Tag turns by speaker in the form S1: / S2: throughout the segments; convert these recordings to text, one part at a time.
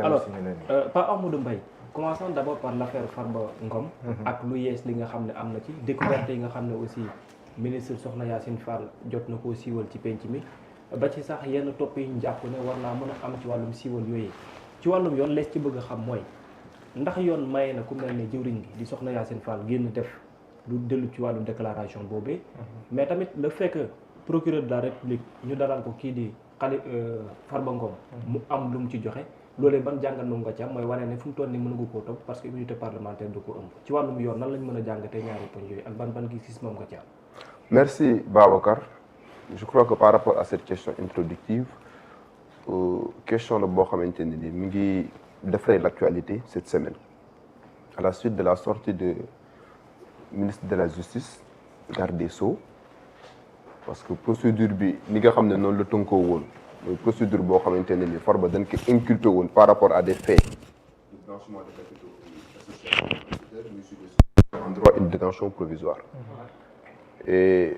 S1: alors Pa Amadou Mbaye commençons d'abord par l'affaire Farba Ngom ak lu yees li nga xam ne am na ci découverte yi nga xam ne aussi ministre Sokhna Yacine Fall jot na koo siiwal ci penc mi ba ci sax yenn topp yi ñu jàpp ne war naa mën a am ci wàllum siiwal yooyu ci wàllum yoon lees ci bëgg a xam mooy ndax yoon maye na ku mel ne jëwriñ gi di Sokhna Yacine Fall génn def lu dellu ci wàllum déclaration boobee mais tamit le fait que procureur de la République ñu dalal ko kii di Farba Ngom mu am lu mu ci joxe loolee ban jàngat nu nga ci am mooy wane ne fu mu toll nii mën nga koo topp parce que immunité parlementaire du ko ëmb ci wàllum yoon nan lañ mën a jàngatee ñaari poñ yooyu ak ban gis-gis moom nga ci am.
S2: Merci Babacar. Je crois que par rapport à cette question introductive question la boo xamante ne ni mi ngi defray l'actualité cette semaine à la suite de la sortie de ministre de la Justice garde des Sceaux parce que procédure bi ni nga xam ne noonu la tënkoo woon mooy procédure boo xamante ne ni Farba dañ ko inculpé woon par rapport à des faits de blanchiment de capitaux en droit une détention provisoire et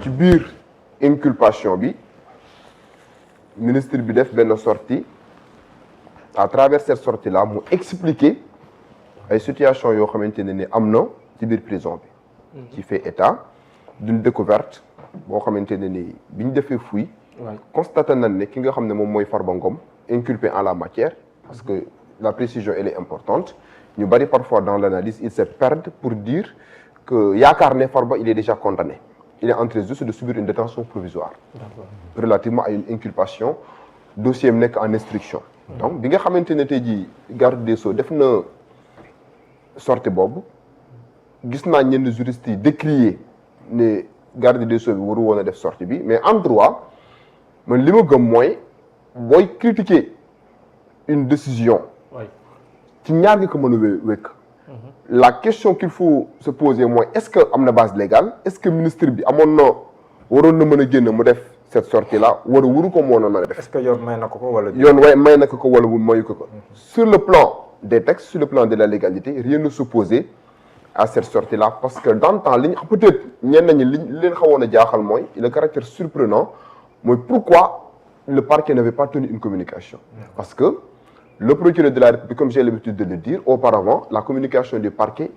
S2: ci biir inculpation bi ministre bi def benn sortie à travers cette sortie là mu expliquer ay situations yoo xamante ne ni am na ci biir prison bi qui fait état d'une découverte boo xamante ne ni bi ñu defee fouille constaté nañ ne ki nga xam ne moom mooy Farba Ngom inculpé en la matière parce que la précision elle est importante ñu bari parfois dans l'analyse ils se perdent pour dire que yaakaar ne Farba il est déjà condamné il est en train juste de subir une détention provisoire relativement à une inculpation dossier am nekk en instruction donc bi nga xamante ne tey jii garde des Sceaux def na sortie boobu gis naa ñenn juristes yi décrier ne garde des Sceaux bi waru woon a def sortie bi mais en droit man li ma gëm mooy booy critiquer une décision ci ñaar nga ko mën a wékk la question qu'il faut se poser mooy est-ce que am na base légale est-ce que ministre bi amoon na waroon na mën a génn mu def cette sortie là waru ko moo na def.
S3: est-ce que yoon may na ko wala.
S2: yoon may na ko wala mayu ko. sur le plan des textes sur le plan de la légalité rien ne s'opposait à cette sortie là parce que dans le temps li ñu peut-être ñenn ñi li leen xawoon a jaaxal mooy le caractère surprenant mooy pourquoi le parquet n'avait pas tenu une communication. parce que le procureur de la République comme j'ai l'habitude de le dire auparavant la communication du parquet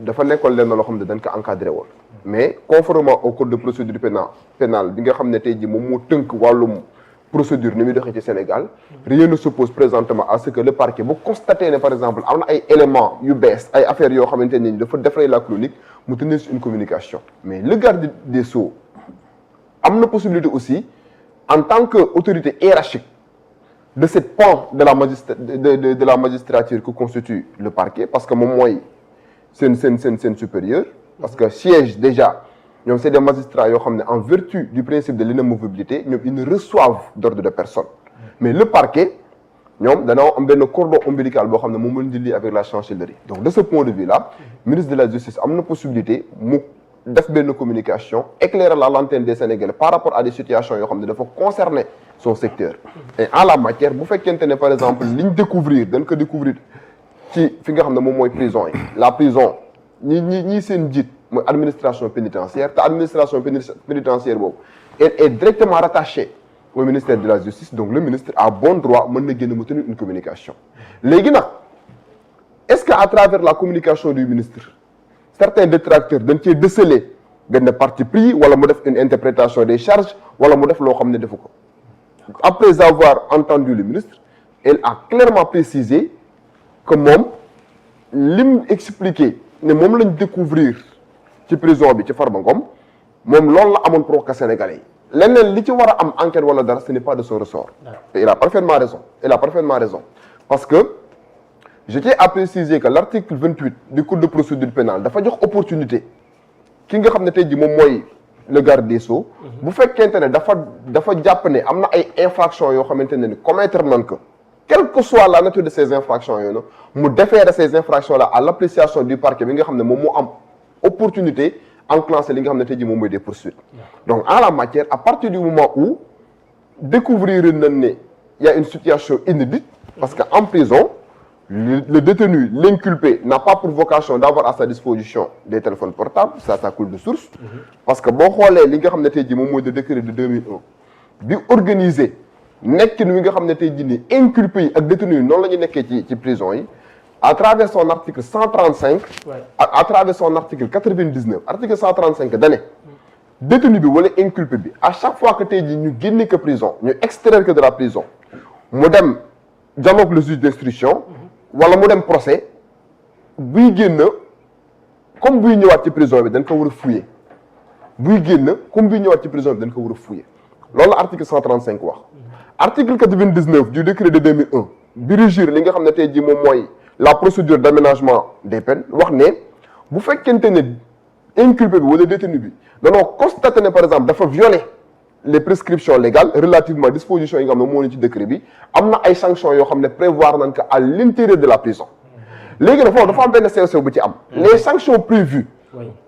S2: dafa nekkoon leen loo xam ne dañ ko encadré woon mais conformément au code de procédure pénale bi nga xam ne tey jii moom moo tënk wàllum procédure ni muy doxee ci Sénégal rien ne s'oppose présentement à ce que le parquet bu constaté ne par exemple am na ay éléments yu bees ay affaires yoo xamante ne ni dafa defray la chronique mu tenir une communication mais le garde des Sceaux am na possibilité aussi en tant que autorité hiérarchique de cette pan de la magistrature que constitue le parquet parce que moom mooy seen supérieur parce que siège déjà ñoom c'est des magistrats yoo xam ne en vertu du principe de l'inamovibilité ñoom ils ne reçoivent d'ordre de personne mais le parquet ñoom danoo am benn cordon ombilical boo xam ne moom lañ di lié avec la chancellerie donc de ce point de vue là ministre de la justice am na possibilité mu def benn communication éclairer la lanterne des Sénégalais par rapport à des situations yoo xam ne dafa concerner son secteur et en la matière bu fekkente ne par exemple liñ découvrir dañ ko découvrir ci fi nga xam ne moom mooy prison yi la prison ñi seen njiit mooy administration pénitentiaire te administration pénitentiaire boobu elle est directement rattachée au ministère de la justice donc le ministre a bon droit mën na génn mu tenir une communication léegi nag est-ce que à travers la communication du ministre certains détracteurs dañ cee déceler benn parti pris wala mu def une interprétation des charges wala mu def loo xam ne defu ko après avoir entendu le ministre elle a clairement précisé que moom lim expliqué ne moom lañ découvrir ci prison bi ci Farba Ngom moom loolu la amoon pour wax Sénégalais yi leneen li ci war a am enquête wala dara ce n'est pas de son ressort et il a parfaitement raison parce que je tiens à préciser que l'article 28 du code de procédure pénale dafa jox opportunité ki nga xam ne tey jii moom mooy le garde des Sceaux bu fekkente ne dafa jàpp ne am na ay infractions yoo xamante ne ni commettre nañ ko quelle que soit la nature de ces infractions yooyu mu déférer ces infractions là à l'appréciation du parquet bi nga xam ne moom moo am opportunité enclencher li nga xam ne tey jii moom mooy des poursuites donc en la matière à partir du moment où découvrir nañ ne il y a une situation inédite parce que en prison le détenu l'inculpé n'a pas pour vocation d'avoir à sa disposition des téléphones portables ça coule de source parce que boo xoolee li nga xam ne tey jii moom mooy le décret de 2001 bi organiser nekkin wi nga xam ne tey jii nii inculpé yi ak détenus yi noonu la ñu nekkee ci prison yi à travers son article 135 à travers son article 99 article 135 dane détenu bi wala inculpé bi à chaque fois que tey jii ñu génne que prison ñu extraire que de la prison mu dem janoog le juge d'instruction wala mu dem procès buy génn comme buy ñëwaat ci prison bi dañ ko war a fouiller buy génn comme buy ñëwaat ci prison bi dañ ko war a fouiller loolu la article 135 wax article 99 du décret de 2001 bi régir li nga xam ne tey jii moom mooy la procédure d'aménagement des peines wax ne bu fekkente ne inculpé bi wala détenu bi danoo constaté ne par exemple dafa violer les prescriptions légales relativement dispositions yi nga xam ne moo ne ci décret bi am na ay sanctions yoo xam ne prévoir nañ ko à l'intérieur de la prison léegi nag foofu dafa am benn sew-sew bu ci am les sanctions prévues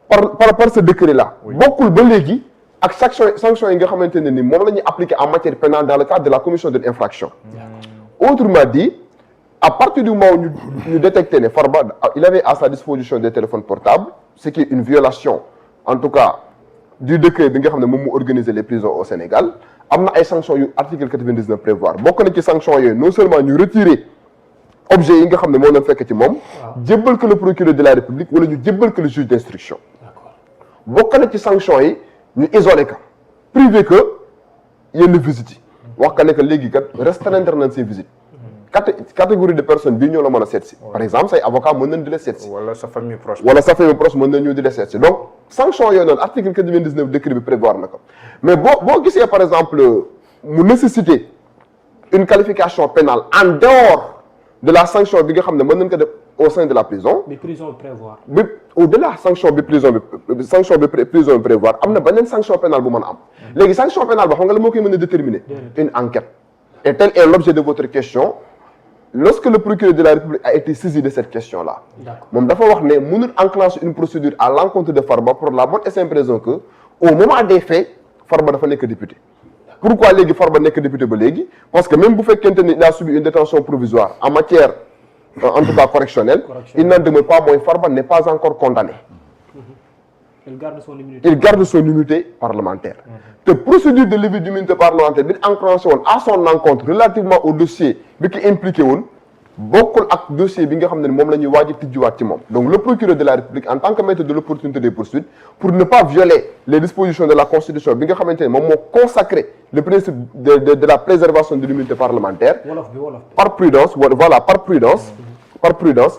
S2: par ce décret là bokkul ba léegi ak sanctions yi nga xamante ne ni moom la ñuy appliquer en matière pénale dans le cadre de la commission d'une infraction autrement dit à partir du moment où ñu détecté ne Farba il avait à sa disposition des téléphones portables ce qui est une violation en tout cas du décret bi nga xam ne moom mu organiser les prisons au Sénégal am na ay sanctions yu article 99 prévoir bokk na ci sanctions yooyu non seulement ñu retirer objet yi nga xam ne moo doon fekk ci moom jébbal que le procureur de la République wala ñu jébbal que le juge d'instruction bokk na ci sanctions yi ñu isolé ka privé que yenn visites yi wax ka ne que léegi kat restreindre nañ ces visites catégorie de personnes bii ñoo la mën a seet si par exemple say avocat mën nañ di la seet si
S3: wala sa famille proche
S2: mën nañ ñëw di la seet si donc sanction yooyu noonu article 99 décret bi prévoir na ko mais boo gisee par exemple mu nécessiter une qualification pénale en dehors de la sanction bi nga xam ne mën nañ ko def au sein de la prison
S1: bi prison prévoir
S2: bi au-delà sanction bi prison bi prévoir am na beneen sanction pénale bu mën a am léegi sanction pénale ba xam nga la moo koy mën a déterminer une enquête et tel est l'objet de votre question lorsque le procureur de la République a été saisi de cette question-là moom dafa wax ne mënul enclencher une procédure à l'encontre de Farba pour la bonne et simple raison que au moment des faits Farba dafa nekk député pourquoi léegi Farba nekk député ba léegi parce que même bu fekkente ni il a subi une détention provisoire en matière en tout cas correctionnelle il n'en demeure pas moins Farba n'est pas encore condamné
S1: il garde son immunité
S2: parlementaire te procédure de levée d'immunité parlementaire bi enclenché woon à son encontre relativement au dossier bi ki impliqué woon bokkul ak dossier bi nga xam ne moom la ñuy waaj a tijjiwaat ci moom donc le procureur de la République en tant que maître de l'opportunité des poursuites pour ne pas violer les dispositions de la Constitution bi nga xamante ne moom moo consacré le principe de la préservation de l'immunité parlementaire par prudence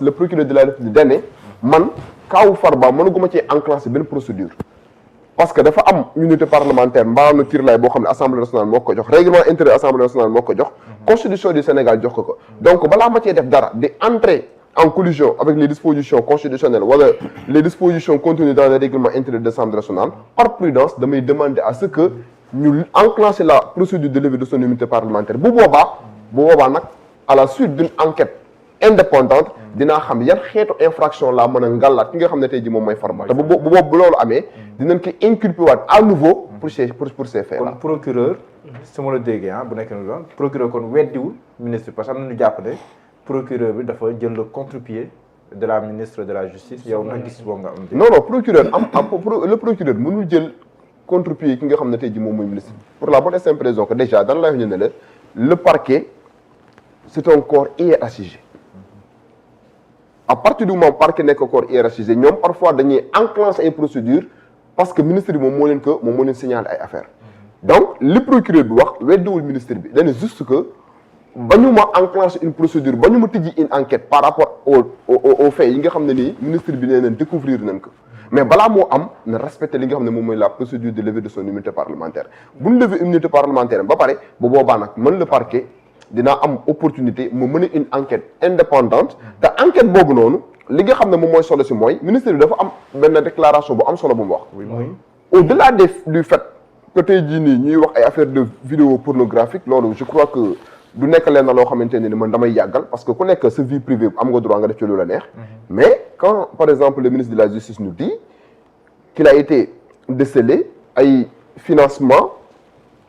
S2: le procureur de la République dane man kaawu Farba mënaguma ci enclencher benn procédure parce que dafa am unité parlementaire mbaam na tirlaay boo xam ne assemblée nationale moo ko jox règlement intérieur assemblée nationale moo ko jox constitution du Sénégal jox ko donc balaa ma cee def dara di entrer en collision avec les dispositions constitutionnelles wala les dispositions contenues dans le règlement intérieur de l'Assemblée nationale par prudence damay demander à ce que ñu enclencher la procédure de levée de son immunité parlementaire bu boobaa nag à la suite d'une enquête indépendante dinaa xam yan xeetu infraction laa mën a ngàllaat ki nga xam ne tey ji moom mooy Farba te bu loolu amee dinañ ko inculper waat à nouveau pour ces faits là.
S3: kon procureur su ma la déggee bu nekk na doon procureur kon weddiwul ministre parce que am na ñu jàpp ne procureur bi dafa jël le contre-pied de la ministre de la justice yow nag gis boobu nga am.
S2: non procureur le procureur mënul jël contre-pied ki nga xam ne tey ji moom mooy ministre pour la bonne et simple raison que déjà dans la ñu ne la le parquet c'est un corps hiérarchisé. À partir du moment parquet nekk corps hiérarchisé ñoom parfois dañuy enclencher ay procédures parce que ministre bi moom moo leen signaler ay affaires donc li procureur bi wax weddiwul ministre bi dañu juste que ba ñu ma enclencher une procédure ba ñu ma tijji une enquête par rapport au fait yi nga xam ne nii ministre bi nee nañ découvrir nañ ko mais balaa moo am na respecter li nga xam ne moom mooy la procédure de levée de son immunité parlementaire bu ñu lever immunité parlementaire ba pare bu boobaa nag mën le parquet dinaa am opportunité mu mener une enquête indépendante te enquête boobu noonu li nga xam ne moom mooy solo si mooy ministre bi dafa am benn déclaration bu am solo bu mu wax. au-delà du fait que tey jii nii ñuy wax ay affaire de vidéo pornographique loolu je crois que du nekk leen na loo xamante ne ni man damay yàggal parce que ku nekk sa vie privée am nga droit nga def ci lu la neex. mais quand par exemple le ministre de la justice nous dit qu'il a été décelé ay financement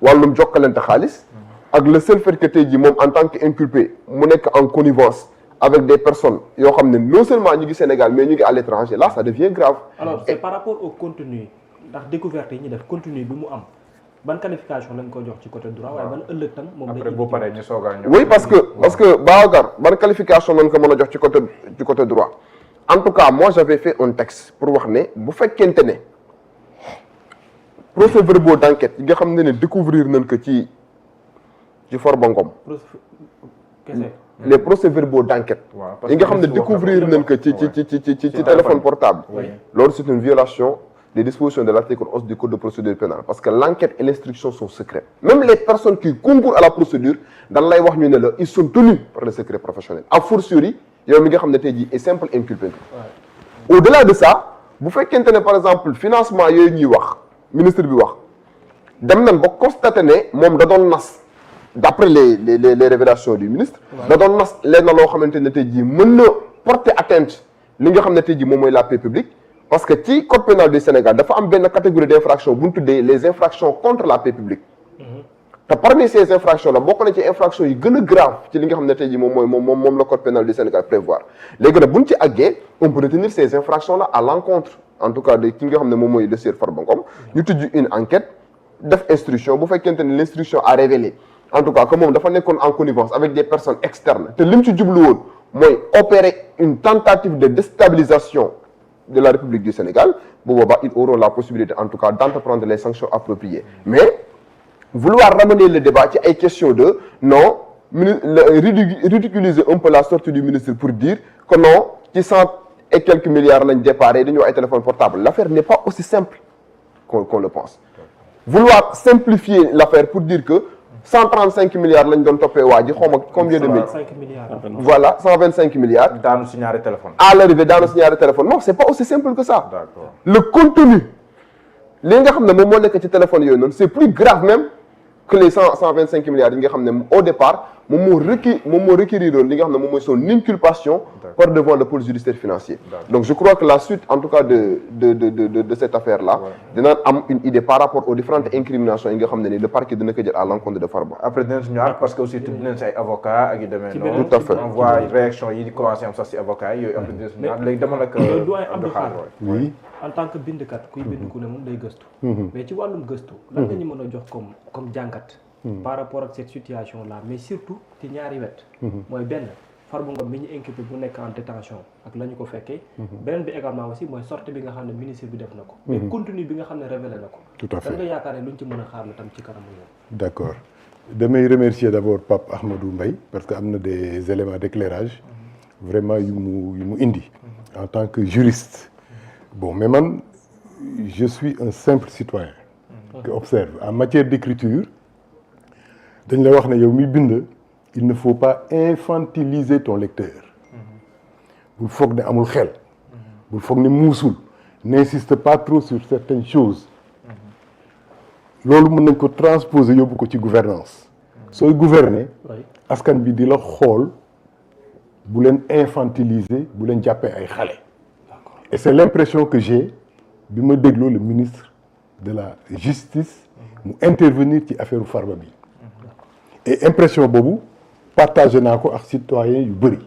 S2: wàllum jokkalante xaalis. ak le seul fait que tey jii moom en tant qu'inculpé mu nekk en connivence avec des personnes yoo xam ne non seulement ñu ngi Sénégal mais ñu ngi à l'étranger là ça devient grave.
S1: alors c'est par rapport au contenu ndax découverte yi ñu def contenu bi mu am ban qualification lañ ko jox ci côté droit waaye ban ëllëg tam moom
S3: après boo paree ñu soog a ñëw.
S2: oui parce que Babacar ban qualification lañ ko mën a jox ci côté droit en tout cas moi j'avais fait un texte pour wax ne bu fekkente ne procès-verbaux d'enquête yi nga xam ne découvrir nañ ko ci Farba Ngom les procès-verbaux d'enquête yi nga xam ne découvrir nañ ko ci téléphone portable loolu c'est une violation des dispositions de l'article 11 du code de procédure pénale parce que l'enquête et l'instruction sont secrètes même les personnes qui concourent à la procédure dañ lay wax ñu ne la ils sont tenus par le secret professionnel a fortiori yow mi nga xam ne tey jii est simple inculpé au-delà de ça bu fekkente ne par exemple financement yooyu ñuy wax ministre bi wax dem nañ ba constaté ne moom da doon nas d'après les révélations du ministre da doon nas leen na loo xamante ne tey jii mën na porter atteinte li nga xam ne tey jii moom mooy la paix publique parce que ci code pénal du Sénégal dafa am benn catégorie d'infractions bu ñu tuddee les infractions contre la paix publique te parmi ces infractions là bokk na ci infractions yi gën a grave ci li nga xam ne tey jii moom la code pénal du Sénégal prévoir léegi nag bu ñu ci àggee on peut retenir ces infractions là à l'encontre en tout cas de ki nga xam ne moom mooy le sieur Farba Ngom ñu tijji une enquête def instruction bu fekkente ne l'instruction a révélé en tout cas que moom dafa nekkoon en connivence avec des personnes externes te lim ci jublu woon mooy opérer une tentative de déstabilisation de la République du Sénégal bu boobaa ils auront la possibilité en tout cas d'entreprendre les sanctions appropriées mais vouloir ramener le débat ci ay question de non ridiculiser un peu la sortie du ministre pour dire que non ci 100 et quelques milliards lañ déparé dañoo ay téléphone portable l'affaire n'est pas aussi simple qu'on le pense vouloir simplifier l'affaire pour dire que 135 milliards lañ doon toppee waa ji xaw ma combien de mille voilà 125 milliards
S3: daanu si ñaari téléphone
S2: à l'arrivée daanu si ñaari téléphone non c'est pas aussi simple que ça
S3: d'accord
S2: le contenu li nga xam ne moom moo nekk ci téléphone yooyu noonu c'est plus grave même que les 125 milliards yi nga xam ne au départ moom moo requérir li nga xam ne moom mooy son inculpation par devant le pôle judiciaire financier donc je crois que la suite en tout cas de cette affaire là dina am une idée par rapport aux différentes incriminations yi nga xam ne ni le parquet dina ko jël à l'encontre de Farba
S3: après dinañ si ñëwaat parce que aussi tudd nañ si ay avocats ak yu demee noonu
S2: tout à fait
S3: on voit réaction yi di commencer am sax si avocats yi yooyu après dinañ si ñëwaat léegi dama nag Abdou Khadre
S4: oui
S1: en tant que bindkat kuy bind ku ne moom day gëstu mais ci wàllum gëstu lan nga ñu mën a jox comme jàngat par rapport ak cette situation là mais surtout ci ñaari wet mooy benn Farba Ngom mi ñu inculpé bu nekk en détention ak la ñu ko fekkee beneen bi également aussi mooy sortie bi nga xam ne ministre bi def na ko mais contenu bi nga xam ne révélé na ko
S4: tout à fait
S1: da nga yaakaar ne luñ ci mën a xaar la tam ci kanamu yoon
S4: d'accord damay remercier d'abord Pape Ahmadou Mbaye parce que am na des éléments d'éclairage vraiment yu mu indi en tant que juriste bon mais man je suis un simple citoyen qui observe en matière d'écriture dañ la wax ne yow miy bind il ne faut pas infantiliser ton lecteur bul foog ne amul xel bul foog ne muusul n'insiste pas trop sur certaines choses loolu mën nañ ko transposer yóbbu ko ci gouvernance sooy gouverner askan bi di la xool bu leen infantiliser bu leen jàppee ay xale et c'est l'impression que j'ai bi ma dégloo le ministre de la justice mu intervenir ci affaire Farba bi et impression boobu partagé naa ko ak citoyens yu bëri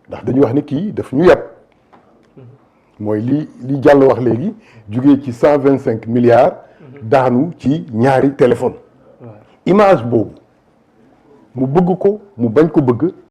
S4: ndax dañu wax ne kii daf ñu yàpp mooy li jàll wax léegi jugee ci 125 milliards daanu ci ñaari téléphone image boobu mu bëgg ko mu bañ ko bëgg